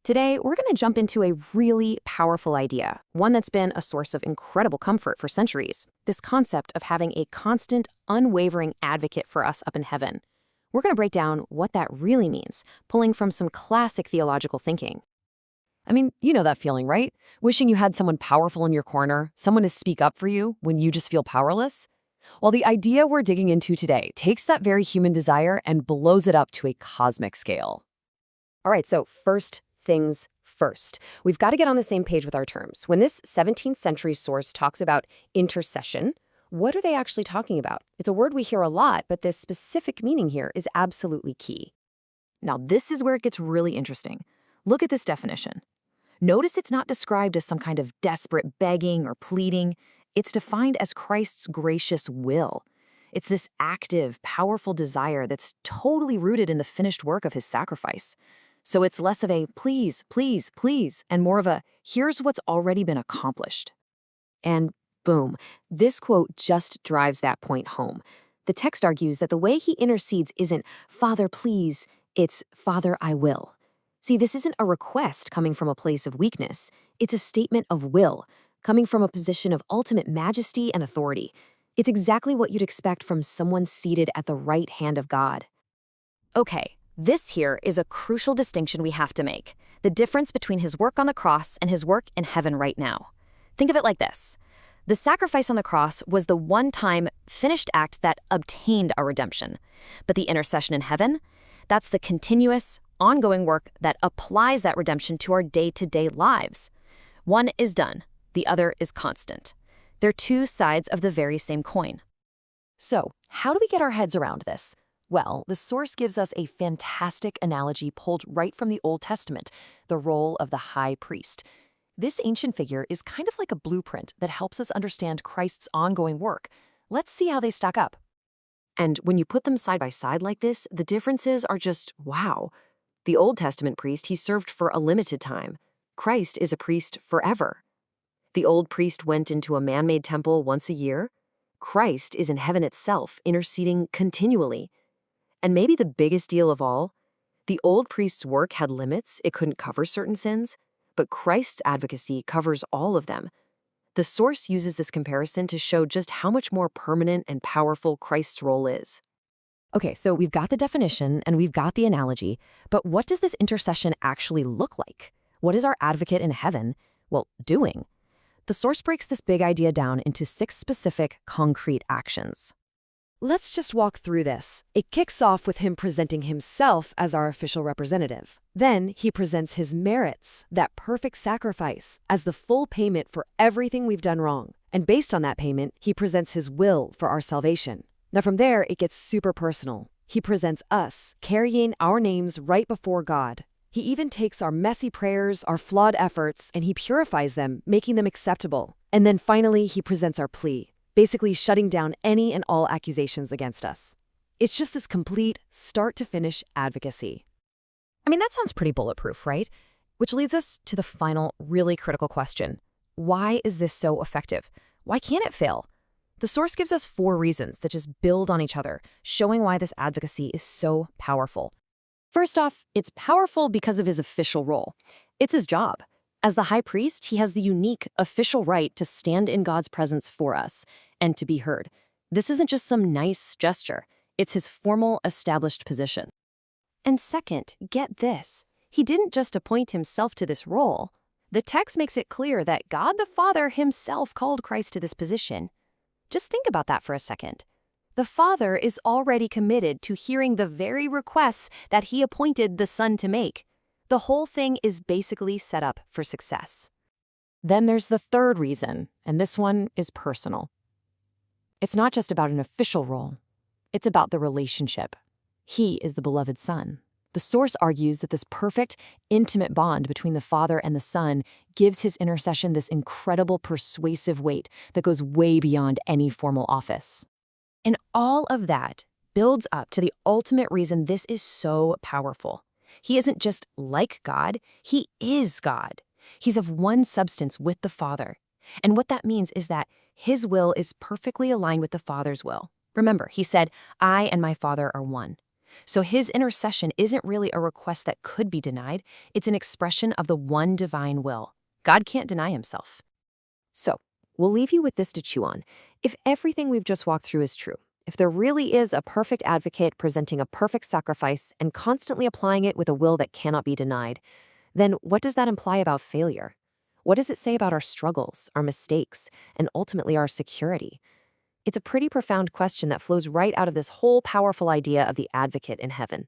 Today, we're going to jump into a really powerful idea, one that's been a source of incredible comfort for centuries, this concept of having a constant, unwavering advocate for us up in heaven. We're going to break down what that really means, pulling from some classic theological thinking. I mean, you know that feeling, right? Wishing you had someone powerful in your corner, someone to speak up for you when you just feel powerless? Well, the idea we're digging into today takes that very human desire and blows it up to a cosmic scale. All right, so first things first. We've got to get on the same page with our terms. When this 17th century source talks about intercession, what are they actually talking about? It's a word we hear a lot, but this specific meaning here is absolutely key. Now, this is where it gets really interesting. Look at this definition. Notice it's not described as some kind of desperate begging or pleading. It's defined as Christ's gracious will. It's this active, powerful desire that's totally rooted in the finished work of his sacrifice. So it's less of a please, please, please, and more of a here's what's already been accomplished. And boom, this quote just drives that point home. The text argues that the way he intercedes isn't Father, please, it's Father, I will. See, this isn't a request coming from a place of weakness. It's a statement of will, coming from a position of ultimate majesty and authority. It's exactly what you'd expect from someone seated at the right hand of God. Okay, this here is a crucial distinction we have to make, the difference between his work on the cross and his work in heaven right now. Think of it like this. The sacrifice on the cross was the one-time, finished act that obtained our redemption. But the intercession in heaven, that's the continuous, ongoing work that applies that redemption to our day-to-day lives. One is done, the other is constant. They're two sides of the very same coin. So, how do we get our heads around this? Well, the source gives us a fantastic analogy pulled right from the Old Testament, the role of the high priest. This ancient figure is kind of like a blueprint that helps us understand Christ's ongoing work. Let's see how they stack up. And when you put them side by side like this, the differences are just wow. The Old Testament priest, he served for a limited time. Christ is a priest forever. The old priest went into a man-made temple once a year. Christ is in heaven itself, interceding continually. And maybe the biggest deal of all, the old priest's work had limits, it couldn't cover certain sins, but Christ's advocacy covers all of them. The source uses this comparison to show just how much more permanent and powerful Christ's role is. Okay, so we've got the definition and we've got the analogy, but what does this intercession actually look like? What is our advocate in heaven, doing? The source breaks this big idea down into 6 specific, concrete actions. Let's just walk through this. It kicks off with him presenting himself as our official representative. Then he presents his merits, that perfect sacrifice, as the full payment for everything we've done wrong. And based on that payment, he presents his will for our salvation. Now from there, it gets super personal. He presents us, carrying our names right before God. He even takes our messy prayers, our flawed efforts, and he purifies them, making them acceptable. And then finally, he presents our plea, basically shutting down any and all accusations against us. It's just this complete, start-to-finish advocacy. I mean, that sounds pretty bulletproof, right? Which leads us to the final, really critical question. Why is this so effective? Why can't it fail? The source gives us 4 reasons that just build on each other, showing why this advocacy is so powerful. First off, it's powerful because of his official role. It's his job. As the high priest, he has the unique, official right to stand in God's presence for us and to be heard. This isn't just some nice gesture. It's his formal, established position. And second, get this. He didn't just appoint himself to this role. The text makes it clear that God the Father himself called Christ to this position. Just think about that for a second. The Father is already committed to hearing the very requests that he appointed the Son to make. The whole thing is basically set up for success. Then there's the third reason, and this one is personal. It's not just about an official role. It's about the relationship. He is the beloved Son. The source argues that this perfect, intimate bond between the Father and the Son gives his intercession this incredible persuasive weight that goes way beyond any formal office. And all of that builds up to the ultimate reason this is so powerful. He isn't just like God, he is God. He's of one substance with the Father. And what that means is that his will is perfectly aligned with the Father's will. Remember, he said, I and my Father are one. So his intercession isn't really a request that could be denied. It's an expression of the one divine will. God can't deny himself. So, we'll leave you with this to chew on. If everything we've just walked through is true, if there really is a perfect advocate presenting a perfect sacrifice and constantly applying it with a will that cannot be denied, then what does that imply about failure? What does it say about our struggles, our mistakes, and ultimately our security? It's a pretty profound question that flows right out of this whole powerful idea of the advocate in heaven.